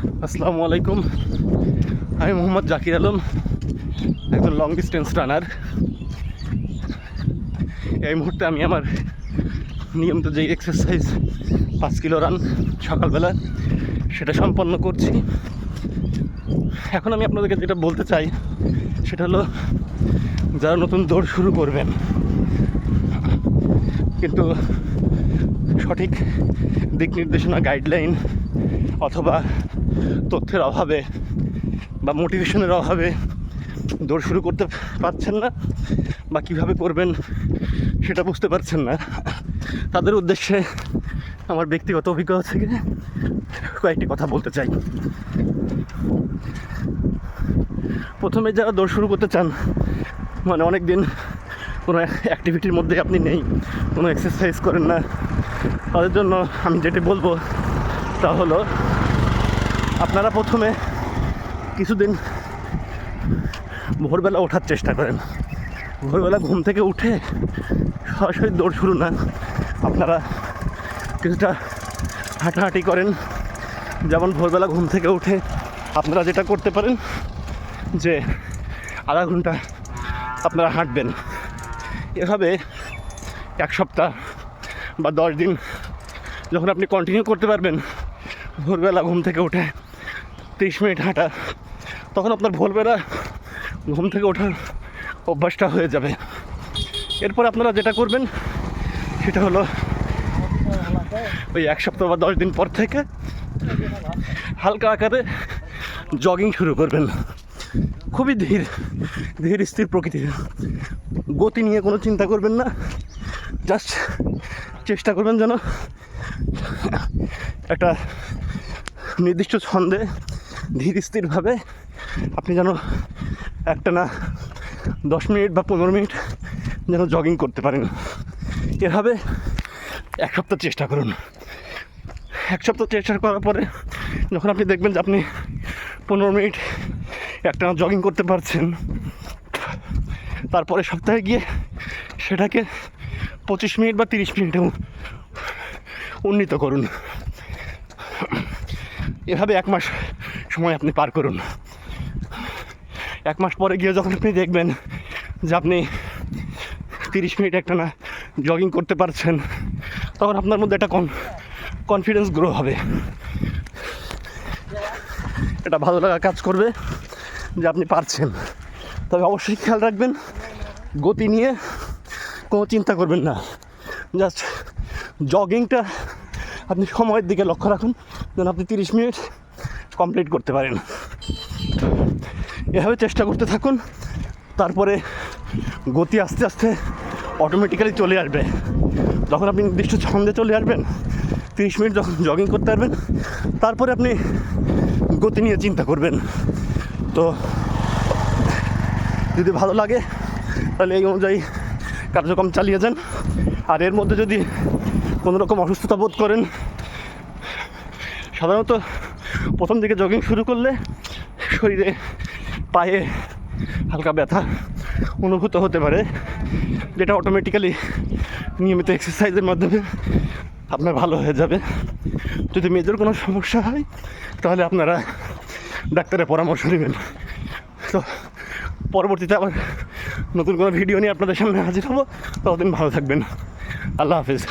আসসালামু আলাইকুম। আমি মোহাম্মদ জাকির আলম, একজন লং ডিস্টেন্স রানার। এই মুহূর্তে আমি আমার নিয়মিত যে এক্সারসাইজ 5 কিলো রান সকালবেলা, সেটা সম্পন্ন করছি। এখন আমি আপনাদেরকে যেটা বলতে চাই সেটা হলো, যারা নতুন দৌড় শুরু করবেন কিন্তু সঠিক দিক নির্দেশনা, গাইডলাইন অথবা তথ্যের অভাবে বা মোটিভেশনের অভাবে দৌড় শুরু করতে পারছেন না বা কীভাবে করবেন সেটা বুঝতে পারছেন না, তাদের উদ্দেশ্যে আমার ব্যক্তিগত অভিজ্ঞতা থেকে কয়েকটি কথা বলতে চাই। প্রথমে যারা দৌড় শুরু করতে চান, মানে অনেক দিন কোনো অ্যাক্টিভিটির মধ্যে আপনি নেই, কোনো এক্সারসাইজ করেন না, তাদের জন্য আমি যেটি বলবো তা হলো, আপনারা প্রথমে কিছুদিন ভোরবেলা ওঠার চেষ্টা করেন। ভোরবেলা ঘুম থেকে উঠে সরাসরি দৌড় শুরু না, আপনারা কিছুটা হাঁটাহাঁটি করেন। যেমন ভোরবেলা ঘুম থেকে উঠে আপনারা যেটা করতে পারেন যে আধা ঘন্টা আপনারা হাঁটবেন। এভাবে 1 সপ্তাহ বা 10 দিন যখন আপনি কন্টিনিউ করতে পারবেন, ভোরবেলা ঘুম থেকে উঠে 30 মিনিট হাঁটা, তখন আপনার ভোরবেলা ঘুম থেকে ওঠার অভ্যাসটা হয়ে যাবে। এরপর আপনারা যেটা করবেন সেটা হলো, ওই 1 সপ্তাহ বা 10 দিন পর থেকে হালকা আকারে জগিং শুরু করবেন। খুবই ধীর স্থির প্রকৃতির, গতি নিয়ে কোনো চিন্তা করবেন না। জাস্ট চেষ্টা করবেন যেন একটা নির্দিষ্ট ছন্দে ধীর স্থিরভাবে আপনি যেন একটানা 10 মিনিট বা 15 মিনিট যেন জগিং করতে পারেন। এভাবে 1 সপ্তাহ চেষ্টা করুন। 1 সপ্তাহ চেষ্টা করার পরে যখন আপনি দেখবেন যে আপনি 15 মিনিট একটানা জগিং করতে পারছেন, তারপরে সপ্তাহে গিয়ে সেটাকে 25 মিনিট বা 30 মিনিটে উন্নীত করুন। এভাবে 1 মাস সময় আপনি পার করুন। 1 মাস পরে গিয়ে যখন আপনি দেখবেন যে আপনি 30 মিনিট একটানা জগিং করতে পারছেন, তখন আপনার মধ্যে একটা কনফিডেন্স গ্রো হবে, এটা ভালো লাগা কাজ করবে যে আপনি পারছেন। তবে অবশ্যই খেয়াল রাখবেন, গতি নিয়ে কোনো চিন্তা করবেন না। জাস্ট জগিংটা আপনি সময়ের দিকে লক্ষ্য রাখুন, যেন আপনি 30 মিনিট কমপ্লিট করতে পারেন। এভাবে চেষ্টা করতে থাকুন। তারপরে গতি আস্তে আস্তে অটোমেটিক্যালি চলে আসবে। যখন আপনি নির্দিষ্ট ছন্দে চলে আসবেন, 30 মিনিট যখন জগিং করতে পারবেন, তারপরে আপনি গতি নিয়ে চিন্তা করবেন। তো যদি ভালো লাগে তাহলে এই অনুযায়ী কার্যক্রম চালিয়ে যান। আর এর মধ্যে যদি কোনো রকম অসুস্থতা বোধ করেন, সাধারণত প্রথম দিকে জগিং শুরু করলে শরীরে পায়ে হালকা ব্যথা অনুভূত হতে পারে, যেটা অটোমেটিক্যালি নিয়মিত এক্সারসাইজের মাধ্যমে আপনার ভালো হয়ে যাবে। যদি মেজর কোনো সমস্যা হয় তাহলে আপনারা ডাক্তারের পরামর্শ নেবেন। তো পরবর্তীতে আবার নতুন কোনো ভিডিও নিয়ে আপনাদের সামনে হাজির হব। ততদিন ভালো থাকবেন। আল্লাহ হাফিজ।